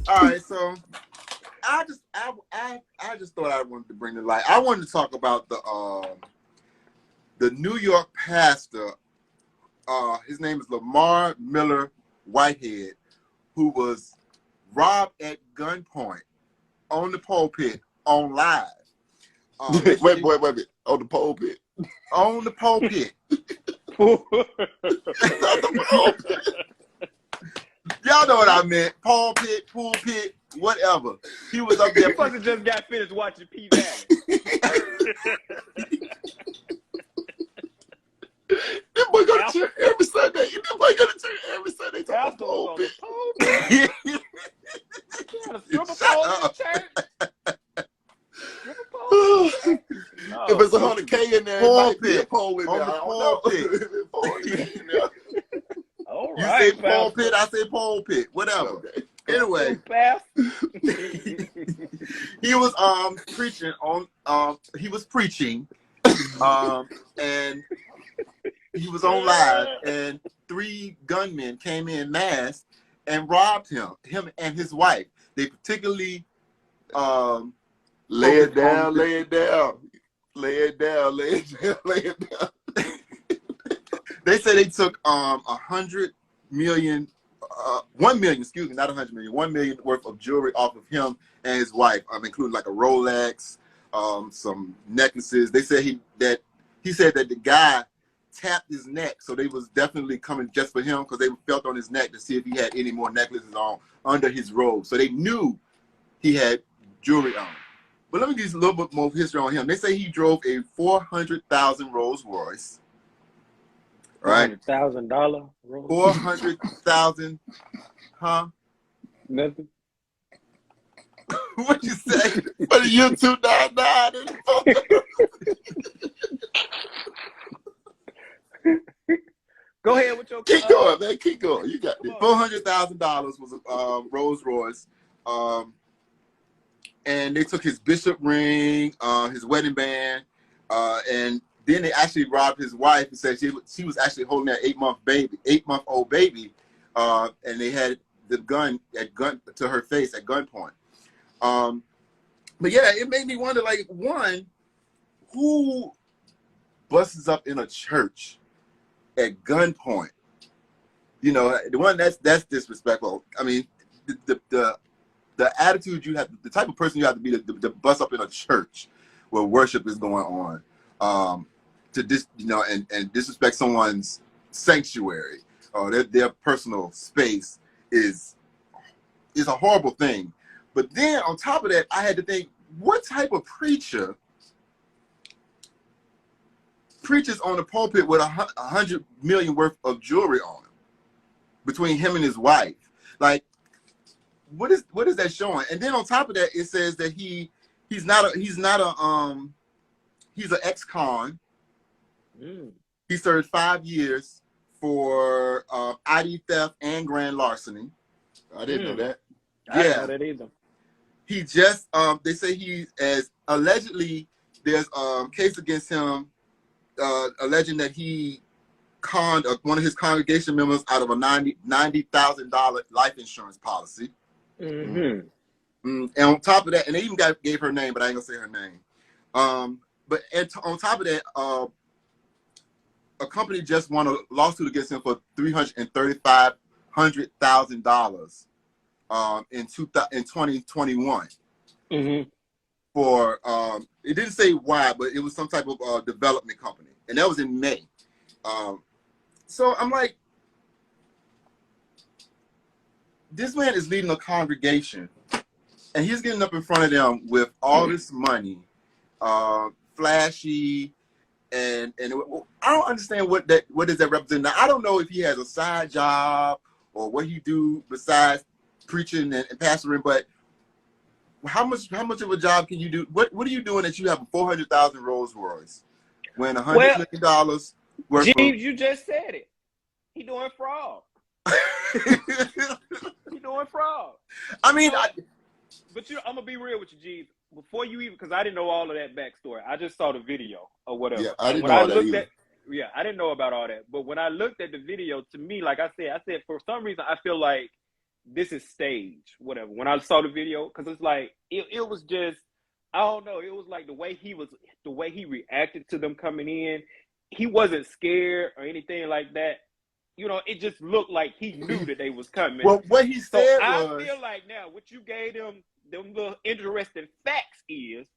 All right, so I just thought I wanted to bring the light. I wanted to talk about the New York pastor. His name is Lamar Miller Whitehead, who was robbed at gunpoint on the pulpit on live. Wait. On the pulpit. On the pulpit. Y'all know what I meant. Pulpit, whatever. He was up there. You must have just got finished watching P Valley. That boy go to church every Sunday. That boy go to church every Sunday. Pastor was on the pulpit. You had a stripper pole in the church. Stripper pole. If it's $100K in there, it might be a pole in there. On the pulpit. All You right, say pulpit, I say pulpit, whatever. Okay. Anyway, he was preaching on and he was on live, and 3 gunmen came in masked and robbed him and his wife. They particularly lay it down. They said they took 100 million, 1 million, excuse me, not 100 million, 1 million worth of jewelry off of him and his wife, including like a Rolex, some necklaces. They said he said that the guy tapped his neck, so they was definitely coming just for him because they felt on his neck to see if he had any more necklaces on under his robe. So they knew he had jewelry on. But let me give you a little bit more history on him. They say he drove a $400,000 Rolls Royce. Right? $400,000. $400,000, huh? Nothing. What'd you say? But you 299. Go ahead with your. Keep going, man. Keep going. You got it. $400,000 was a Rolls Royce, and they took his bishop ring, his wedding band, and then they actually robbed his wife and said she was actually holding that 8-month-old baby, and they had the gun to her face at gunpoint. But yeah, it made me wonder, like, one, who busts up in a church at gunpoint? You know, the one that's disrespectful. I mean, the attitude you have, the type of person you have to be to bust up in a church where worship is going on, to and disrespect someone's sanctuary or their personal space is a horrible thing. But then on top of that, I had to think, what type of preacher preaches on the pulpit with 100 million worth of jewelry on him between him and his wife? Like, what is that showing? And then on top of that, it says that he's an ex-con. He served 5 years for ID theft and grand larceny. I didn't know that. I didn't know that either. He just they say allegedly there's a case against him alleging that he conned one of his congregation members out of a $90,000 life insurance policy. And on top of that, and they even gave her name, but I ain't gonna say her name. But on top of that, a company just won a lawsuit against him for $335,000 in 2021. For it didn't say why, but it was some type of development company, and that was in May. So I'm like, this man is leading a congregation, and he's getting up in front of them with all this money, flashy, and I don't understand what does that represent. Now, I don't know if he has a side job or what he do besides preaching and pastoring, but how much of a job can you do? What are you doing that you have a $400,000 Rolls Royce when $100 million worth Jeeves, you just said it. He doing fraud. He doing fraud. I mean, but I'm gonna be real with you, Jeeves. Before you even, because I didn't know all of that backstory. I just saw the video or whatever. Yeah, I didn't know all that either. I didn't know about all that. But when I looked at the video, to me, like I said for some reason, I feel like this is stage, whatever. When I saw the video, because it's like it was just, I don't know, it was like the way he reacted to them coming in. He wasn't scared or anything like that. You know, it just looked like he knew that they was coming. Well, what he So said I was, feel like now what you gave them little interesting facts is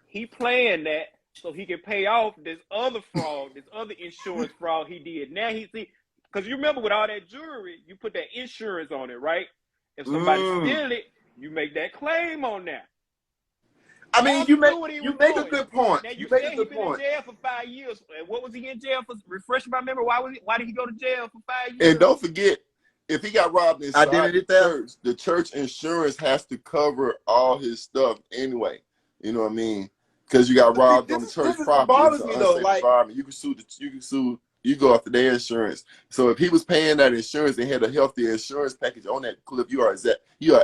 he playing that so he can pay off this other fraud, this other insurance fraud he did. Now he see, because you remember with all that jewelry, you put that insurance on it, right? If somebody steal it, you make that claim on that. I mean, you make a good point. Now you said make a he good been point. in jail for 5 years. And what was he in jail for? Refresh my memory. Why did he go to jail for 5 years? And don't forget, if he got robbed inside Identity the theft. church, the church insurance has to cover all his stuff anyway. You know what I mean? Because you got robbed on the church property. It's an unsafe environment. You can go after their insurance. So if he was paying that insurance and had a healthy insurance package on that clip, you are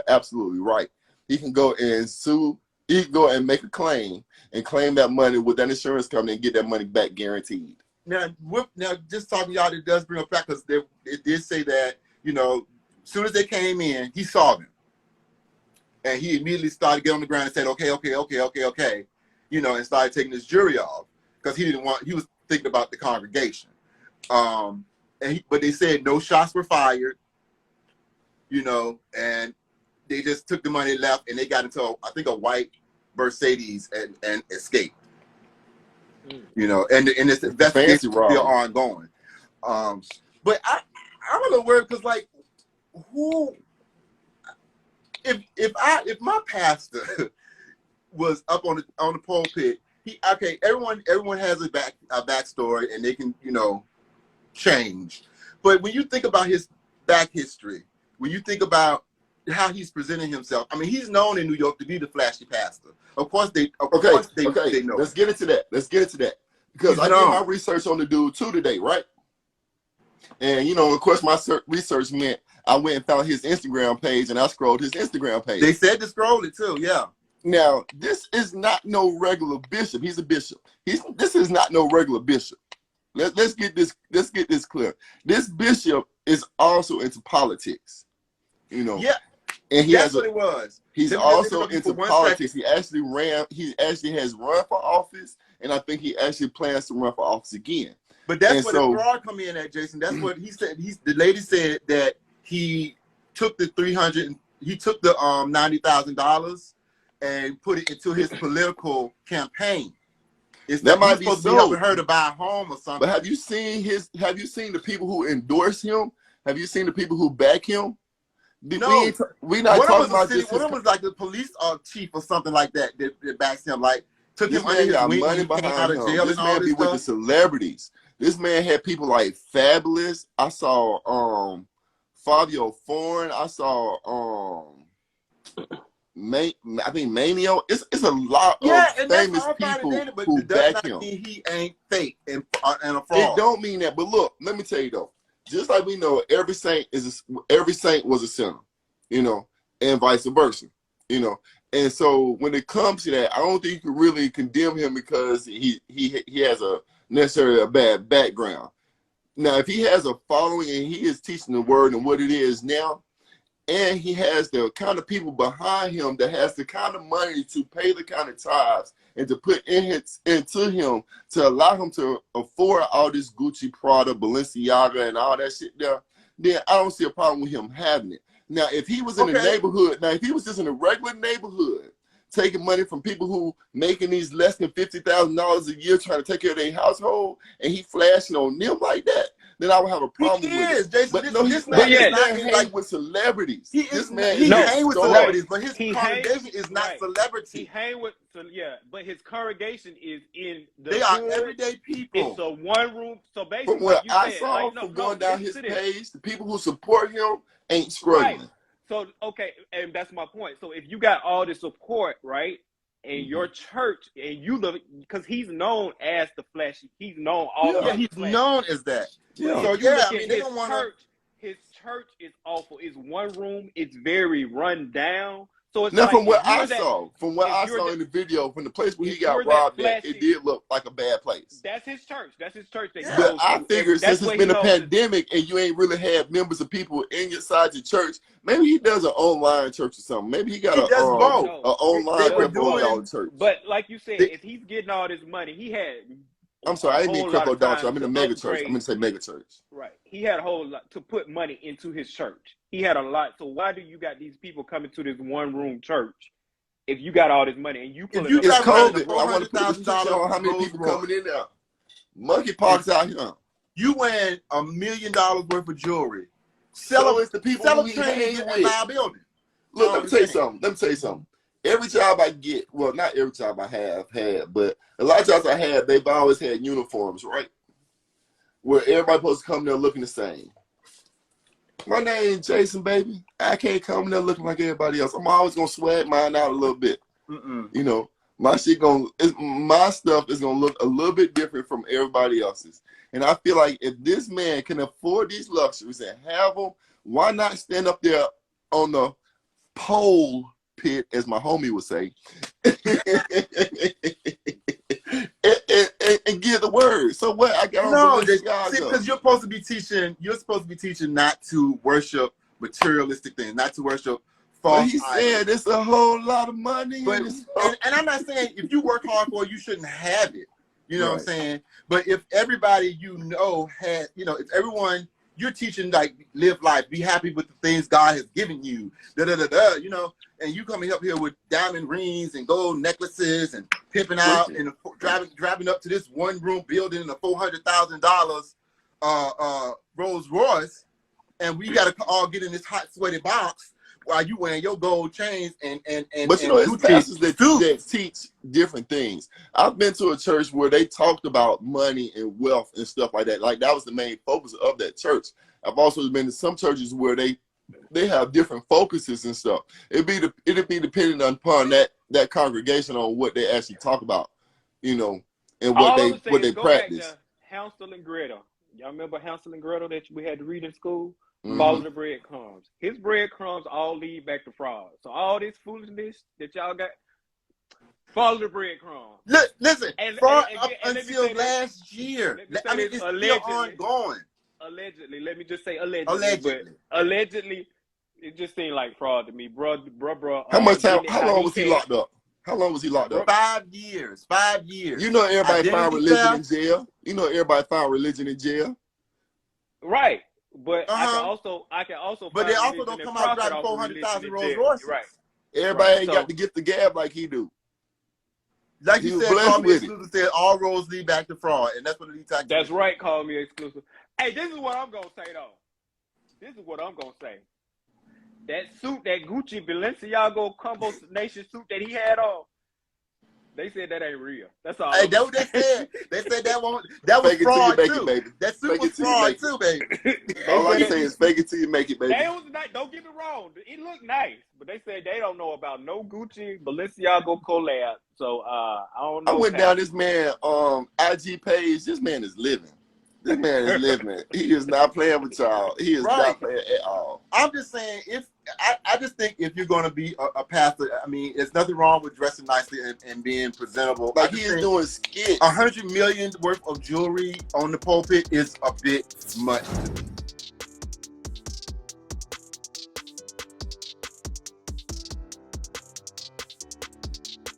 absolutely right. He can go and sue. He can go and make a claim and claim that money with that insurance company and get that money back guaranteed. Now, just talking to y'all, it does bring up back because it did say that, you know, as soon as they came in, he saw them. And he immediately started getting on the ground and said, okay, you know, and started taking his jury off because he was thinking about the congregation. But they said no shots were fired, you know, and they just took the money and left, and they got into, I think, a white Mercedes and escaped. You know, and this investigation is still ongoing. But I'm a little worried because, like, if my pastor was up on the pulpit, everyone has a backstory and they can, you know, change. But when you think about his back history, when you think about how he's presenting himself, I mean, he's known in New York to be the flashy pastor. Of course they know. Let's get into that. Because I did my research on the dude too today, right? And you know, of course, my research meant I went and found his Instagram page and I scrolled his Instagram page. They said to scroll it too, yeah. Now, this is not no regular bishop. He's a bishop. This is not no regular bishop. Let's get this clear. This bishop is also into politics. You know. Yeah. And that's what it was. He's also into politics. He actually has run for office, and I think he actually plans to run for office again. But that's where the fraud come in at, Jason. That's what he said. The lady said that he took the $90,000 and put it into his political campaign. That might be so. Helping her to buy a home or something. But have you seen the people who endorse him? Have you seen the people who back him? No, we not talking about this. One of them was like the police chief or something like that backs him. Like took him under his wing, money behind him. This man be with the celebrities. This man had people like Fabulous. I saw Fabio Foreign. I saw I think Manio. It's a lot of famous people who back him. He ain't fake and a fraud. It don't mean that. But look, let me tell you though. Just like we know, every saint was a sinner, you know, and vice versa, you know. And so when it comes to that, I don't think you can really condemn him because he has necessarily a bad background. Now, if he has a following and he is teaching the word and what it is now, and he has the kind of people behind him that has the kind of money to pay the kind of tithes and to put into him to allow him to afford all this Gucci, Prada, Balenciaga, and all that shit there, then I don't see a problem with him having it. Now, if he was in a neighborhood, if he was just in a regular neighborhood, taking money from people who making these less than $50,000 a year trying to take care of their household, and he flashing on them like that, then I would have a problem with it. Jason, but this man hang with celebrities. He hang with celebrities, but his congregation is not celebrity. He hang with, but his congregation is in the They are everyday people. It's a one room. So basically, from what I saw from going down his page, the people who support him ain't struggling. Right. So, okay, and that's my point. So if you got all the support, right, and your church, and you look, because he's known as the flashy, he's known he's known as that. Yeah. So I mean, they don't want his church is awful. It's one room. It's very run down. So it's Now, like from what if you're I that, saw, from what if I you're saw that, in the video, from the place where he if got you're that robbed at, flashy, it did look like a bad place. that's his church. That's his church that he Yeah. But goes I to. figured That's since it's where been he a holds his. pandemic and you ain't really had members of people inside your church, maybe he does an online church or something. Maybe he got He does both. No, a They online were creflo dollar doing. church. but like you said, They, if he's getting all this money, he had I'm sorry, a I didn't mean whole lot creflo of dollar church. I time mean to a mega church. I'm upgrade. going to say mega church. Right. He had a whole lot to put money into his church. He had a lot. So why do you got these people coming to this one room church if you got all this money and you if pulling you up It's in got a running a COVID. Rolls I want to put $400,000 restriction on how many Rolls people Royce, coming in there. Monkeypox out here. you wearing $1 million worth of jewelry. So it's the people Sell who a we train hang and with. buy a building. Look, No, let me tell you something. Let me tell you something. Every job I get, well, not every job I have had, but a lot of jobs I had, they've always had uniforms, right? Where everybody supposed to come there looking the same. My name Jason, baby. I can't come there looking like everybody else. I'm always gonna swag mine out a little bit. You know, my stuff is gonna look a little bit different from everybody else's. And I feel like if this man can afford these luxuries and have them, why not stand up there on the pole pit, as my homie would say, and give the word. So what? I got on No, Balenciaga. because you're supposed to be teaching. You're supposed to be teaching not to worship materialistic things, not to worship But false he idols. said it's a whole lot of money. But in this. and I'm not saying if you work hard for it, you shouldn't have it. You know what I'm Right. saying? But if everybody you know had, you know, if everyone you're teaching like live life, be happy with the things God has given you, you know, and you coming up here with diamond rings and gold necklaces and pimping out and driving up to this one room building in a $400,000 Rolls Royce, and we got to all get in this hot sweaty box while you wearing your gold chains and But you know, it's Gucci pastors that suits. teach different things. I've been to a church where they talked about money and wealth and stuff like that. Like that was the main focus of that church. I've also been to some churches where they have different focuses and stuff. It'd be dependent upon that congregation on what they actually talk about, you know, and what All I'm saying they is go back practice. to Hansel and Gretel. Y'all remember Hansel and Gretel that we had to read in school? Mhm. Follow the breadcrumbs. His breadcrumbs all lead back to fraud. So all this foolishness that y'all got, follow the breadcrumbs. Listen, And fraud let up me until say this. last year. Let me say I mean, this, it's still allegedly. ongoing. Allegedly, let me just say allegedly. Allegedly. But allegedly, it just seemed like fraud to me, bro. How much time? getting it How long was he can. locked up? How long was he locked up? 5 years. 5 years. You know, everybody found Identity religion theft. in jail. You know, everybody found religion in jail. Right. But I can also But find they also religion don't and come out profit driving off of religion 400,000 in Rolls jail. Royces. Right. Everybody Right. ain't So- got the gift of gab like he do. Like He you was said, blessed Call Me with it. Exclusive said all roads lead back to fraud, and that's what the detox. That's right, call me exclusive. Hey, this is what I'm gonna say though. This is what I'm gonna say. That suit, that Gucci Balenciaga combo nation suit that he had on, they said that ain't real. That's all. Hey, that's what they said. They said that was Fake it till you fraud make too. it, baby. That suit Fake was it till you fraud make too, baby. All I said can say is fake it till you make it, baby. They was nice. Don't get me wrong. It looked nice, but they said they don't know about no Gucci Balenciaga collab. So I don't know. I went down this man IG page. This man is living. This man is living. He is not playing with y'all. He is Right. not playing at all. I'm just saying, I just think if you're going to be a pastor, I mean, there's nothing wrong with dressing nicely and being presentable. Like he is doing skits. $100 million worth of jewelry on the pulpit is a bit much to me.